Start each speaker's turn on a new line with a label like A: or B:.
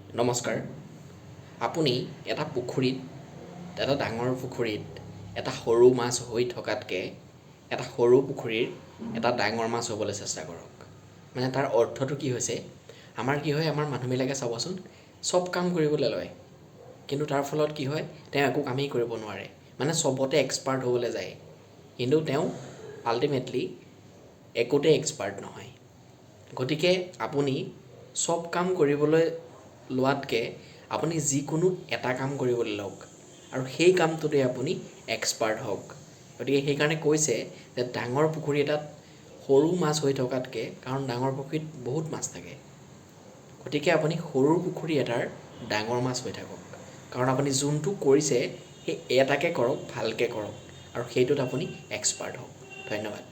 A: নমস্কাৰ। আপুনি এটা পুখুৰীত এটা ডাঙৰ পুখুৰীত এটা সৰু মাছ হৈ থকাতকৈ এটা সৰু পুখুৰীৰ এটা ডাঙৰ মাছ হ'বলৈ চেষ্টা কৰক। মানে তাৰ অৰ্থটো কি হৈছে, আমাৰ কি হয়, আমাৰ মানুহবিলাকে চাবচোন চব কাম কৰিবলৈ লয়, কিন্তু তাৰ ফলত কি হয়, তেওঁ একো কামেই কৰিব নোৱাৰে। মানে চবতে এক্সপাৰ্ট হ'বলৈ যায়, কিন্তু তেওঁ আল্টিমেটলি একোতে এক্সপাৰ্ট নহয়। গতিকে আপুনি চব কাম কৰিবলৈ লোৱাতকৈ আপুনি যিকোনো এটা কাম কৰিবলৈ লওক আৰু সেই কামটোতে আপুনি এক্সপাৰ্ট হওক। গতিকে সেইকাৰণে কৈছে যে ডাঙৰ পুখুৰী এটাত সৰু মাছ হৈ থকাতকৈ, কাৰণ ডাঙৰ পুখুৰীত বহুত মাছ থাকে, গতিকে আপুনি সৰু পুখুৰী এটাৰ ডাঙৰ মাছ হৈ থাকক। কাৰণ আপুনি যোনটো কৰিছে সেই এটাকে কৰক, ভালকৈ কৰক আৰু সেইটোত আপুনি এক্সপাৰ্ট হওক। ধন্যবাদ।